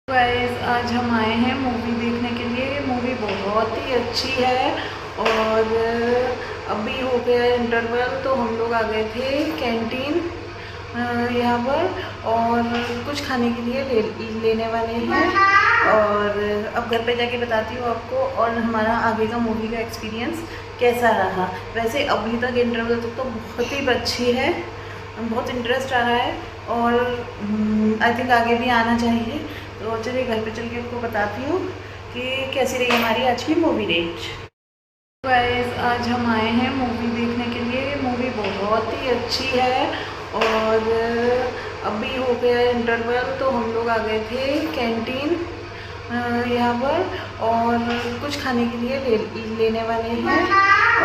Guys आज हम आए हैं मूवी देखने के लिए। मूवी बहुत ही अच्छी है और अभी हो गया इंटरवल तो हम लोग आ गए थे कैंटीन यहाँ पर और कुछ खाने के लिए लेने वाले हैं और अब घर पे जाके बताती हूँ आपको और हमारा आगे का मूवी का एक्सपीरियंस कैसा रहा। वैसे अभी तक इंटरवल तक तो बहुत ही अच्छी है, बहुत इंटरेस्ट आ रहा है और आई थिंक आगे भी आना चाहिए। तो चलिए घर पे चल के आपको बताती हूँ कि कैसी रही हमारी आज की मूवी डेट। गाइस आज हम आए हैं मूवी देखने के लिए। मूवी बहुत ही अच्छी है और अभी हो गया इंटरवल तो हम लोग आ गए थे कैंटीन यहाँ पर और कुछ खाने के लिए लेने वाले हैं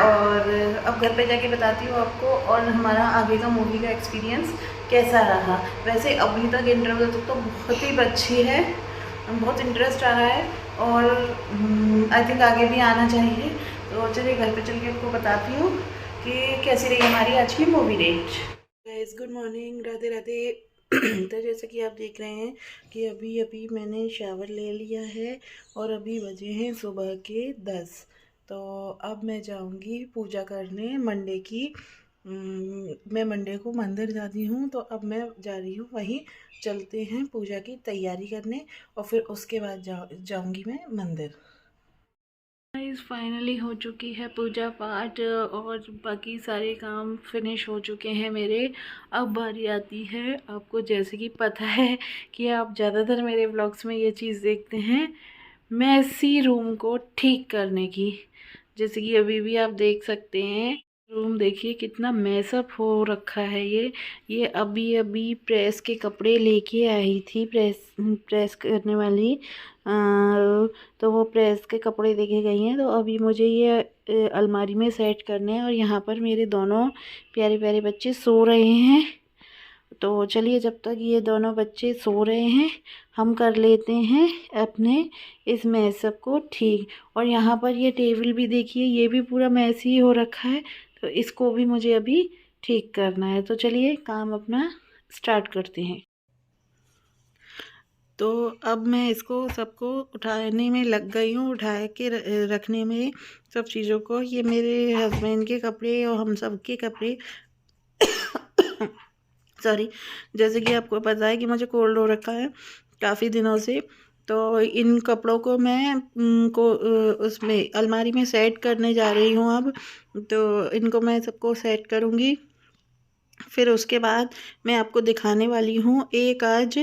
और अब घर पे जाके बताती हूँ आपको और हमारा आगे का मूवी का एक्सपीरियंस कैसा रहा। वैसे अभी तक इंटरवल तक तो बहुत ही अच्छी है, बहुत इंटरेस्ट आ रहा है और आई थिंक आगे भी आना चाहिए। तो चलिए घर पे चल के आपको बताती हूँ कि कैसी रही हमारी आज की movie date. Guys good morning, Radhe Radhe. तो जैसे कि आप देख रहे हैं कि अभी अभी मैंने शावर ले लिया है और अभी बजे हैं सुबह के 10। तो अब मैं जाऊंगी पूजा करने मंडे की। मैं मंडे को मंदिर जाती हूँ तो अब मैं जा रही हूँ वहीं। चलते हैं पूजा की तैयारी करने और फिर उसके बाद जाऊंगी मैं मंदिर। गाइस फाइनली हो चुकी है पूजा पाठ और बाकी सारे काम फिनिश हो चुके हैं मेरे। अब बारी आती है आपको, जैसे कि पता है कि आप ज़्यादातर मेरे व्लॉग्स में ये चीज़ देखते हैं, मैसी रूम को ठीक करने की। जैसे कि अभी भी आप देख सकते हैं रूम, देखिए कितना मैसअप हो रखा है। ये अभी अभी प्रेस के कपड़े लेके आई थी, प्रेस करने वाली तो वो प्रेस के कपड़े देके गई हैं। तो अभी मुझे ये अलमारी में सेट करने हैं और यहाँ पर मेरे दोनों प्यारे प्यारे बच्चे सो रहे हैं। तो चलिए जब तक ये दोनों बच्चे सो रहे हैं हम कर लेते हैं अपने इस मैसअप को ठीक। और यहाँ पर ये टेबल भी देखिए, ये भी पूरा मैसी ही हो रखा है, तो इसको भी मुझे अभी ठीक करना है। तो चलिए काम अपना स्टार्ट करते हैं। तो अब मैं इसको सबको उठाने में लग गई हूँ, उठा के रखने में सब चीज़ों को। ये मेरे हस्बैंड के कपड़े और हम सब के कपड़े सॉरी, जैसे कि आपको पता है कि मुझे कोल्ड हो रखा है काफ़ी दिनों से। तो इन कपड़ों को मैं उसमें अलमारी में सेट करने जा रही हूँ अब। तो इनको मैं सबको सेट करूँगी, फिर उसके बाद मैं आपको दिखाने वाली हूँ एक आज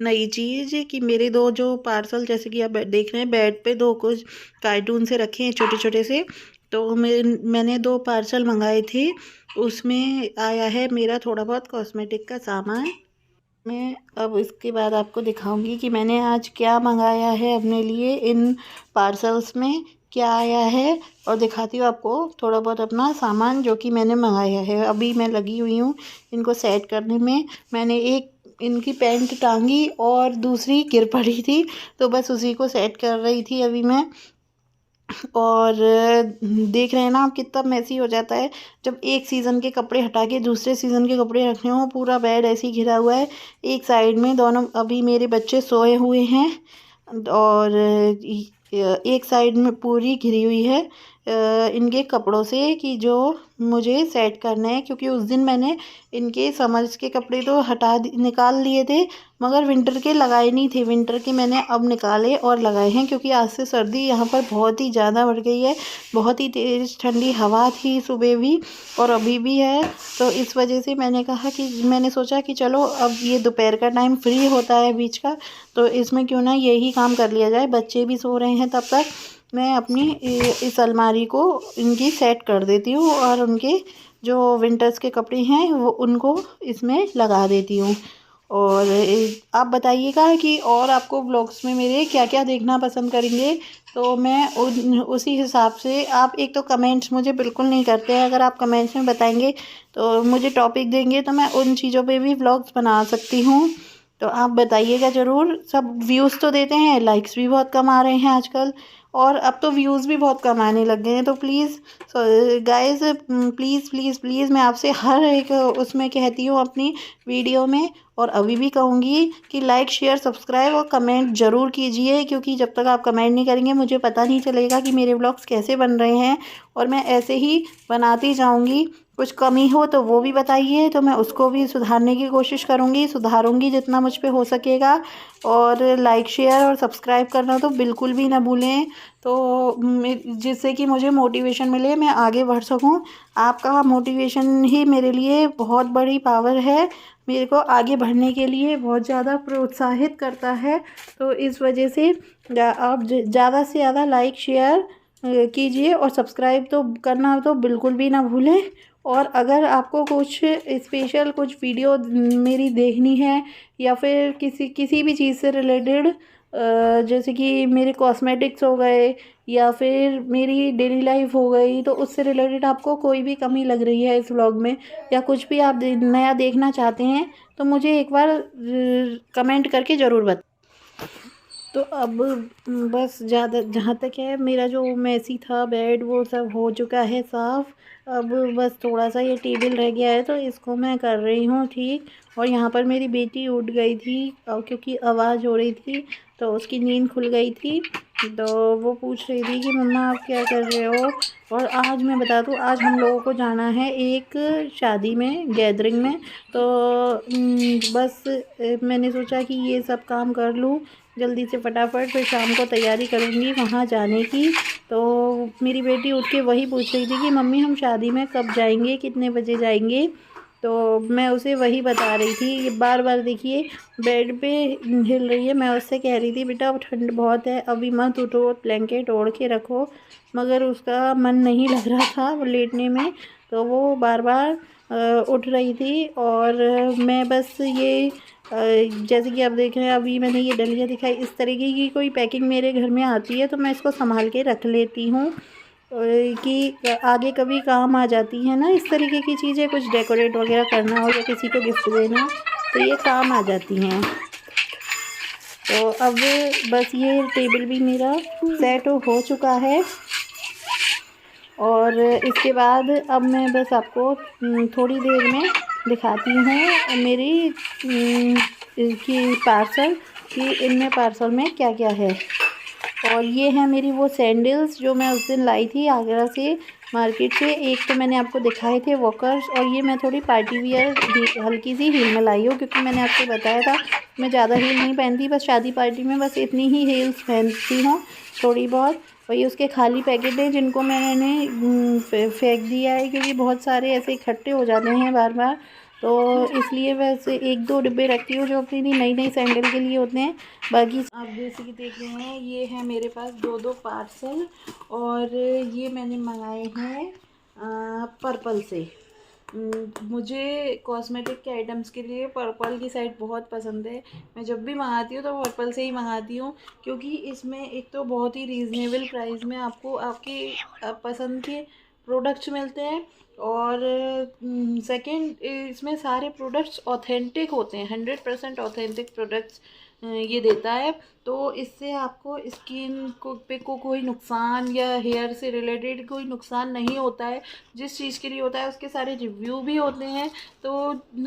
नई चीज़ कि मेरे दो जो पार्सल, जैसे कि आप देख रहे हैं बेड पे दो कुछ कार्टून से रखे हैं छोटे छोटे से। तो मैंने दो पार्सल मंगाए थे, उसमें आया है मेरा थोड़ा बहुत कॉस्मेटिक का सामान। मैं अब इसके बाद आपको दिखाऊंगी कि मैंने आज क्या मंगाया है अपने लिए, इन पार्सल्स में क्या आया है, और दिखाती हूँ आपको थोड़ा बहुत अपना सामान जो कि मैंने मंगाया है। अभी मैं लगी हुई हूँ इनको सेट करने में। मैंने एक इनकी पैंट टांगी और दूसरी गिर पड़ी थी, तो बस उसी को सेट कर रही थी अभी मैं। और देख रहे हैं ना आप कितना मैसी हो जाता है जब एक सीज़न के कपड़े हटा के दूसरे सीज़न के कपड़े रखने हो। पूरा बेड ऐसे ही घिरा हुआ है, एक साइड में दोनों अभी मेरे बच्चे सोए हुए हैं और एक साइड में पूरी घिरी हुई है इनके कपड़ों से कि जो मुझे सेट करने हैं। क्योंकि उस दिन मैंने इनके समर्स के कपड़े तो निकाल लिए थे, मगर विंटर के लगाए नहीं थे। विंटर के मैंने अब निकाले और लगाए हैं, क्योंकि आज से सर्दी यहाँ पर बहुत ही ज़्यादा बढ़ गई है। बहुत ही तेज़ ठंडी हवा थी सुबह भी और अभी भी है। तो इस वजह से मैंने सोचा कि चलो अब ये दोपहर का टाइम फ्री होता है बीच का, तो इसमें क्यों ना यही काम कर लिया जाए। बच्चे भी सो रहे हैं, तब तक मैं अपनी इस अलमारी को इनकी सेट कर देती हूँ और उनके जो विंटर्स के कपड़े हैं वो उनको इसमें लगा देती हूँ। और आप बताइएगा कि और आपको ब्लॉग्स में मेरे क्या क्या देखना पसंद करेंगे, तो मैं उसी हिसाब से। आप एक तो कमेंट्स मुझे बिल्कुल नहीं करते हैं, अगर आप कमेंट्स में बताएंगे तो मुझे टॉपिक देंगे तो मैं उन चीज़ों पे भी व्लॉग्स बना सकती हूँ। तो आप बताइएगा ज़रूर। सब व्यूज़ तो देते हैं, लाइक्स भी बहुत कम आ रहे हैं आजकल, और अब तो व्यूज़ भी बहुत कम आने लग गए हैं। तो please guys, please please please मैं आपसे हर एक उसमें कहती हूँ अपनी वीडियो में, और अभी भी कहूँगी कि लाइक शेयर सब्सक्राइब और कमेंट ज़रूर कीजिए, क्योंकि जब तक आप कमेंट नहीं करेंगे मुझे पता नहीं चलेगा कि मेरे व्लॉग्स कैसे बन रहे हैं। और मैं ऐसे ही बनाती जाऊँगी। कुछ कमी हो तो वो भी बताइए, तो मैं उसको भी सुधारने की कोशिश करूँगी, सुधारूँगी जितना मुझ पे हो सकेगा। और लाइक शेयर और सब्सक्राइब करना तो बिल्कुल भी ना भूलें, तो जिससे कि मुझे मोटिवेशन मिले, मैं आगे बढ़ सकूँ। आपका मोटिवेशन ही मेरे लिए बहुत बड़ी पावर है, मेरे को आगे बढ़ने के लिए बहुत ज़्यादा प्रोत्साहित करता है। तो इस वजह से आप ज़्यादा से ज़्यादा लाइक शेयर कीजिए, और सब्सक्राइब तो करना तो बिल्कुल भी ना भूलें। और अगर आपको कुछ स्पेशल कुछ वीडियो मेरी देखनी है, या फिर किसी किसी भी चीज़ से रिलेटेड, जैसे कि मेरे कॉस्मेटिक्स हो गए, या फिर मेरी डेली लाइफ हो गई, तो उससे रिलेटेड आपको कोई भी कमी लग रही है इस व्लॉग में, या कुछ भी आप नया देखना चाहते हैं, तो मुझे एक बार कमेंट करके ज़रूर बताएं। तो अब बस ज़्यादा जहाँ तक है, मेरा जो मेसी था बेड वो सब हो चुका है साफ़। अब बस थोड़ा सा ये टेबल रह गया है, तो इसको मैं कर रही हूँ ठीक। और यहाँ पर मेरी बेटी उठ गई थी, क्योंकि आवाज़ हो रही थी, तो उसकी नींद खुल गई थी। तो वो पूछ रही थी कि मम्मा आप क्या कर रहे हो। और आज मैं बता दूँ, आज हम लोगों को जाना है एक शादी में, गैदरिंग में। तो बस मैंने सोचा कि ये सब काम कर लूँ जल्दी से फटाफट, फिर शाम को तैयारी करूँगी वहाँ जाने की। तो मेरी बेटी उठ के वही पूछ रही थी कि मम्मी हम शादी में कब जाएंगे, कितने बजे जाएंगे। तो मैं उसे वही बता रही थी। ये बार बार देखिए बेड पे हिल रही है। मैं उससे कह रही थी बेटा अब ठंड बहुत है, अभी मत उठो, ब्लैंकेट ओढ़ के रखो। मगर उसका मन नहीं लग रहा था वो लेटने में, तो वो बार बार उठ रही थी। और मैं बस ये जैसे कि आप देख रहे हैं, अभी मैंने ये डलिया दिखाई, इस तरीके की कोई पैकिंग मेरे घर में आती है तो मैं इसको संभाल के रख लेती हूँ, कि आगे कभी काम आ जाती है ना। इस तरीके की चीज़ें कुछ डेकोरेट वगैरह करना हो या किसी को गिफ्ट देना, तो ये काम आ जाती हैं। तो अब बस ये टेबल भी मेरा सेट हो चुका है। और इसके बाद अब मैं बस आपको थोड़ी देर में दिखाती हूँ मेरी की पार्सल, कि इनमें पार्सल में क्या क्या है। और ये है मेरी वो सैंडल्स जो मैं उस दिन लाई थी आगरा से, मार्केट से। एक तो मैंने आपको दिखाए थे वॉकर्स, और ये मैं थोड़ी पार्टी वियर हल्की सी हील में लाई हूँ, क्योंकि मैंने आपको बताया था मैं ज़्यादा हील नहीं पहनती, बस शादी पार्टी में बस इतनी ही हील्स पहनती हूँ, थोड़ी बहुत। वही उसके खाली पैकेट हैं जिनको मैंने फेंक दिया है, क्योंकि बहुत सारे ऐसे इकट्ठे हो जाते हैं बार बार। तो इसलिए वैसे एक दो डिब्बे रखती हूँ जो अपनी नई नई सैंडल के लिए होते हैं। बाकी आप जैसे कि देख रहे हैं, ये है मेरे पास दो पार्सल, और ये मैंने मंगाए हैं पर्पल से। मुझे कॉस्मेटिक के आइटम्स के लिए पर्पल की साइट बहुत पसंद है। मैं जब भी मंगाती हूँ तो पर्पल से ही मंगाती हूँ, क्योंकि इसमें एक तो बहुत ही रीज़नेबल प्राइस में आपको आपकी पसंद के प्रोडक्ट्स मिलते हैं, और सेकंड इसमें सारे प्रोडक्ट्स ऑथेंटिक होते हैं, 100% ऑथेंटिक प्रोडक्ट्स ये देता है। तो इससे आपको स्किन को कोई नुकसान या हेयर से रिलेटेड कोई नुकसान नहीं होता है। जिस चीज़ के लिए होता है उसके सारे रिव्यू भी होते हैं। तो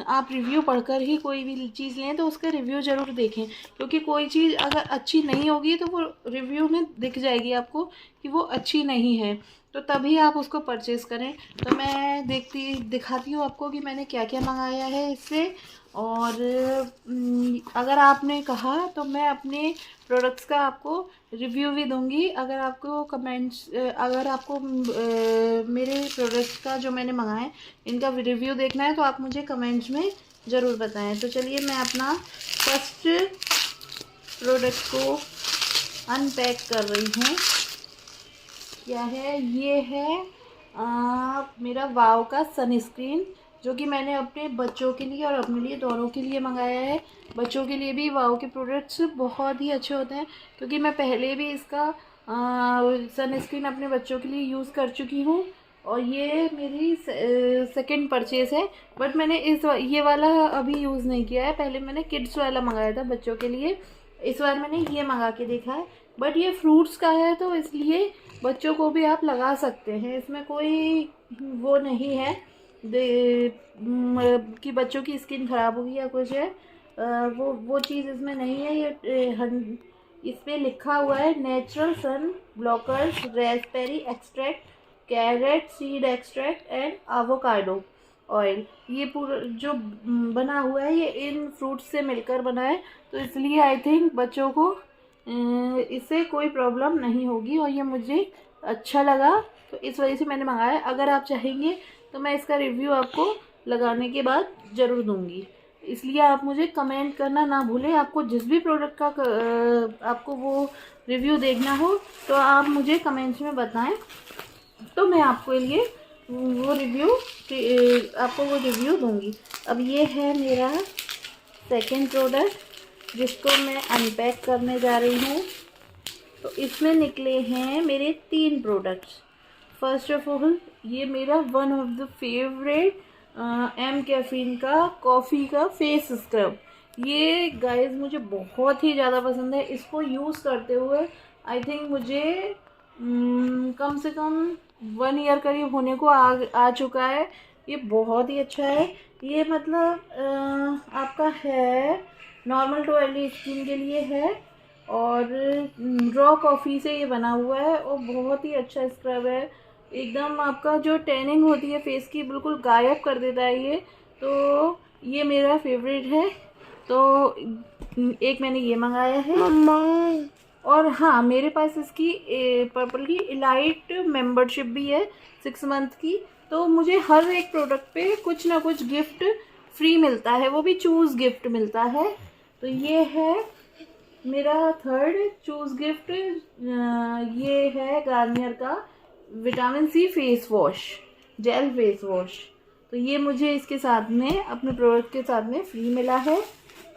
आप रिव्यू पढ़कर ही कोई भी चीज़ लें तो उसका रिव्यू ज़रूर देखें, क्योंकि कोई चीज़ अगर अच्छी नहीं होगी तो वो रिव्यू में दिख जाएगी आपको कि वो अच्छी नहीं है, तो तभी आप उसको परचेज़ करें। तो मैं दिखाती हूँ आपको कि मैंने क्या क्या मंगाया है इससे। और अगर आपने कहा तो मैं अपने प्रोडक्ट्स का आपको रिव्यू भी दूंगी। अगर आपको अगर आपको मेरे प्रोडक्ट्स का जो मैंने मंगाए इनका रिव्यू देखना है तो आप मुझे कमेंट्स में ज़रूर बताएं। तो चलिए मैं अपना फर्स्ट प्रोडक्ट को अनपैक कर रही हूँ। क्या है ये है मेरा वाव का सनस्क्रीन, जो कि मैंने अपने बच्चों के लिए और अपने लिए दोनों के लिए मंगाया है। बच्चों के लिए भी वाव के प्रोडक्ट्स बहुत ही अच्छे होते हैं, क्योंकि मैं पहले भी इसका सनस्क्रीन अपने बच्चों के लिए यूज़ कर चुकी हूँ। और ये मेरी सेकंड परचेज़ है, बट मैंने ये वाला अभी यूज़ नहीं किया है। पहले मैंने किड्स वाला मंगाया था बच्चों के लिए, इस बार मैंने ये मंगा के देखा है। बट ये फ्रूट्स का है तो इसलिए बच्चों को भी आप लगा सकते हैं, इसमें कोई वो नहीं है कि बच्चों की स्किन ख़राब होगी या कुछ है, वो चीज़ इसमें नहीं है। ये इस पर लिखा हुआ है natural sun blockers, raspberry extract, carrot seed extract and avocado oil. ये पूरा जो बना हुआ है ये इन फ्रूट्स से मिलकर बना है, तो इसलिए आई थिंक बच्चों को इससे कोई प्रॉब्लम नहीं होगी, और ये मुझे अच्छा लगा तो इस वजह से मैंने मंगाया। अगर आप चाहेंगे तो मैं इसका रिव्यू आपको लगाने के बाद ज़रूर दूँगी, इसलिए आप मुझे कमेंट करना ना भूलें। आपको जिस भी प्रोडक्ट का आपको वो रिव्यू देखना हो तो आप मुझे कमेंट्स में बताएं, तो मैं आपको लिए वो रिव्यू दूंगी। अब ये है मेरा सेकंड प्रोडक्ट जिसको मैं अनपैक करने जा रही हूँ। तो इसमें निकले हैं मेरे 3 प्रोडक्ट्स। फर्स्ट ऑफ ऑल ये मेरा one of the favourite um caffeine का कॉफ़ी का फेस स्क्रब। ये गाइस मुझे बहुत ही ज़्यादा पसंद है। इसको यूज़ करते हुए आई थिंक मुझे कम से कम 1 ईयर करीब होने को आ चुका है। ये बहुत ही अच्छा है। ये मतलब आपका है नॉर्मल टू ऑयली स्किन के लिए है, और रॉ कॉफ़ी से ये बना हुआ है, और बहुत ही अच्छा स्क्रब है। एकदम आपका जो टैनिंग होती है फेस की बिल्कुल गायब कर देता है ये। तो ये मेरा फेवरेट है, तो एक मैंने ये मंगाया है मम्मा। और हाँ, मेरे पास इसकी पर्पल की इलाइट मेंबरशिप भी है 6 मंथ की, तो मुझे हर एक प्रोडक्ट पे कुछ ना कुछ गिफ्ट फ्री मिलता है, वो भी चूज़ गिफ्ट मिलता है। तो ये है मेरा थर्ड चूज़ गिफ्ट। ये है गार्नियर का vitamin C face wash, gel face wash. तो ये मुझे इसके साथ में अपने प्रोडक्ट के साथ में फ्री मिला है।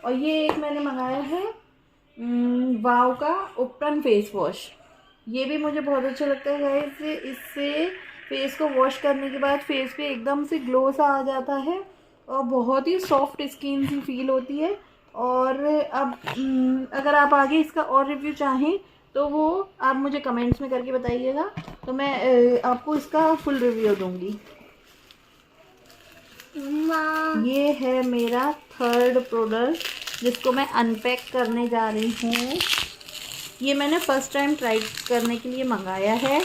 और ये एक मैंने मंगाया है वाव का ओपन फेस वॉश। ये भी मुझे बहुत अच्छा लगता है गाइस। इससे फेस को वॉश करने के बाद फेस पे एकदम से ग्लो सा आ जाता है, और बहुत ही सॉफ्ट स्किन सी फील होती है। और अब अगर आप आगे इसका और रिव्यू चाहें तो वो आप मुझे कमेंट्स में करके बताइएगा, तो मैं आपको इसका फुल रिव्यू दूंगी। ये है मेरा थर्ड प्रोडक्ट जिसको मैं अनपैक करने जा रही हूँ। ये मैंने फर्स्ट टाइम ट्राई करने के लिए मंगाया है।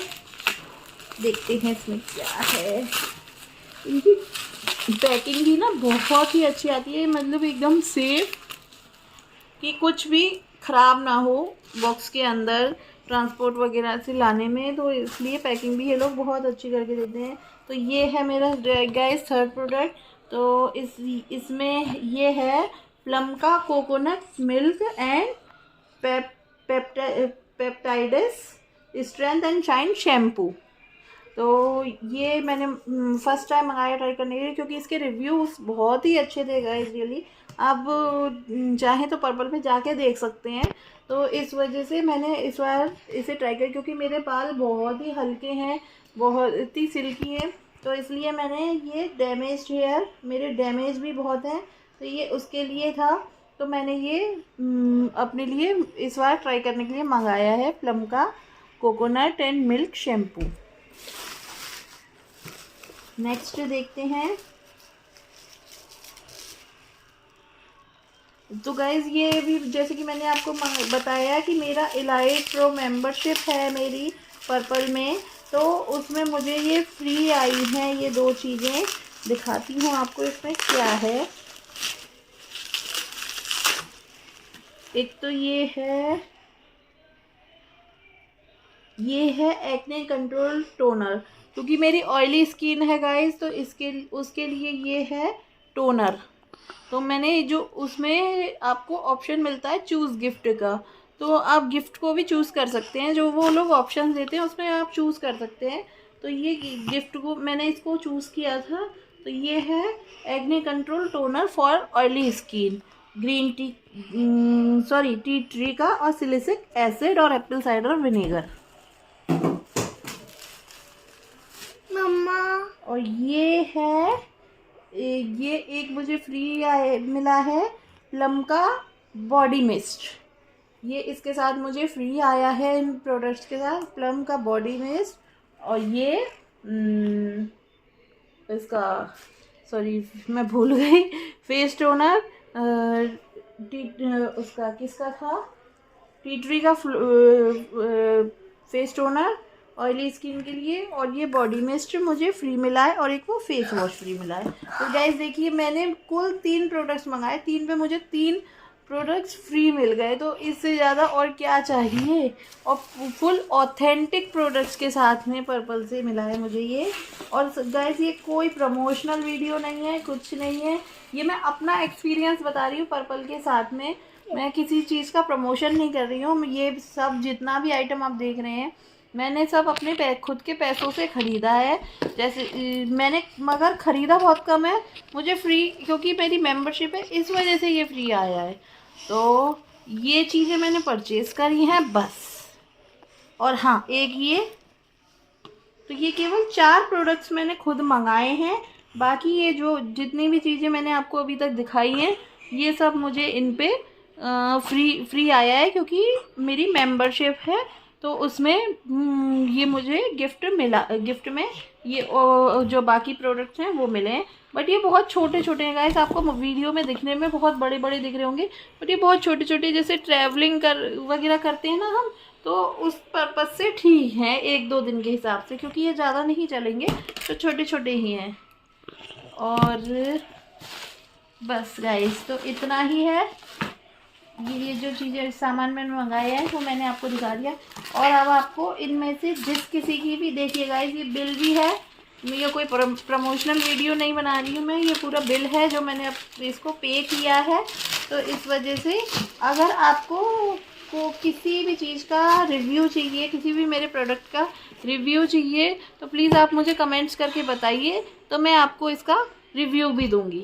देखते हैं इसमें क्या है। इनकी पैकिंग भी ना बहुत ही अच्छी आती है, मतलब एकदम सेफ कि कुछ भी ख़राब ना हो बॉक्स के अंदर ट्रांसपोर्ट वगैरह से लाने में, तो इसलिए पैकिंग भी ये लोग बहुत अच्छी करके देते हैं। तो ये है मेरा गाइस थर्ड प्रोडक्ट। तो इसमें ये है प्लम का coconut milk and peptides strength and shine shampoo. तो ये मैंने फर्स्ट टाइम मंगाया ट्राई करने के लिए, क्योंकि इसके रिव्यूज़ बहुत ही अच्छे थे गाइस रियली। आप चाहें तो पर्पल पे जाके देख सकते हैं। तो इस वजह से मैंने इस बार इसे ट्राई किया, क्योंकि मेरे बाल बहुत ही हल्के हैं, बहुत ही सिल्की हैं, तो इसलिए मैंने ये डैमेज हेयर, मेरे डैमेज भी बहुत हैं, तो ये उसके लिए था। तो मैंने ये अपने लिए इस बार ट्राई करने के लिए मंगाया है प्लम का coconut and milk shampoo. Next देखते हैं। तो गाइज़ ये भी जैसे कि मैंने आपको बताया कि मेरा इलाइट प्रो मेंबरशिप है मेरी पर्पल में, तो उसमें मुझे ये फ्री आई हैं ये 2 चीज़ें। दिखाती हूँ आपको इसमें क्या है। एक तो ये है एक्ने कंट्रोल टोनर, क्योंकि मेरी ऑयली स्किन है गाइस, तो उसके लिए ये है टोनर। तो मैंने जो उसमें आपको ऑप्शन मिलता है चूज़ गिफ्ट का, तो आप गिफ्ट को भी चूज़ कर सकते हैं, जो वो लोग ऑप्शन देते हैं उसमें आप चूज़ कर सकते हैं। तो ये गिफ्ट को मैंने इसको चूज़ किया था। तो ये है acne control toner for oily skin, green tea tree का और सिलिसिक एसिड और एप्पल साइडर विनेगर। मम्मा और ये है ये एक मुझे फ्री मिला है प्लम का बॉडी मिस्ट। ये इसके साथ मुझे फ्री आया है इन प्रोडक्ट्स के साथ, प्लम का बॉडी मिस्ट। और ये इसका सॉरी मैं भूल गई, फेस टोनर उसका किसका था, टी ट्री का फेस टोनर ऑयली स्किन के लिए। और ये बॉडी मिस्ट मुझे फ्री मिला है और एक वो फेस वॉश फ्री मिला है। तो गाइस देखिए मैंने कुल 3 प्रोडक्ट्स मंगाए, 3 पे मुझे 3 प्रोडक्ट्स फ्री मिल गए, तो इससे ज़्यादा और क्या चाहिए। और फुल ऑथेंटिक प्रोडक्ट्स के साथ में पर्पल से मिला है मुझे ये। और गाइस ये कोई प्रमोशनल वीडियो नहीं है, कुछ नहीं है, ये मैं अपना एक्सपीरियंस बता रही हूँ पर्पल के साथ में। मैं किसी चीज़ का प्रमोशन नहीं कर रही हूँ। ये सब जितना भी आइटम आप देख रहे हैं मैंने सब अपने खुद के पैसों से ख़रीदा है। जैसे मैंने मगर ख़रीदा बहुत कम है, मुझे फ्री, क्योंकि मेरी मेंबरशिप है इस वजह से ये फ्री आया है। तो ये चीज़ें मैंने परचेज़ करी हैं बस। और हाँ एक ये, तो ये केवल 4 प्रोडक्ट्स मैंने खुद मंगाए हैं। बाकी ये जो जितनी भी चीज़ें मैंने आपको अभी तक दिखाई हैं ये सब मुझे इन पे फ्री आया है, क्योंकि मेरी मेंबरशिप है तो उसमें ये मुझे गिफ्ट में ये जो बाकी प्रोडक्ट्स हैं वो मिले हैं। बट ये बहुत छोटे छोटे हैं गाइस, आपको वीडियो में दिखने में बहुत बड़े बड़े दिख रहे होंगे, बट ये बहुत छोटे छोटे, जैसे ट्रैवलिंग वगैरह करते हैं ना हम, तो उस पर्पज़ से ठीक है 1-2 दिन के हिसाब से, क्योंकि ये ज़्यादा नहीं चलेंगे, तो छोटे छोटे ही हैं। और बस गाइस तो इतना ही है। ये जो चीज़ें सामान मैंने मंगाए हैं वो मैंने आपको दिखा दिया। और अब आपको इनमें से जिस किसी की भी, देखिए गाइस ये बिल भी है, ये कोई प्रमोशनल वीडियो नहीं बना रही हूँ मैं, ये पूरा बिल है जो मैंने अब इसको पे किया है। तो इस वजह से अगर आपको किसी भी चीज़ का रिव्यू चाहिए, किसी भी मेरे प्रोडक्ट का रिव्यू चाहिए, तो प्लीज़ आप मुझे कमेंट्स करके बताइए, तो मैं आपको इसका रिव्यू भी दूँगी।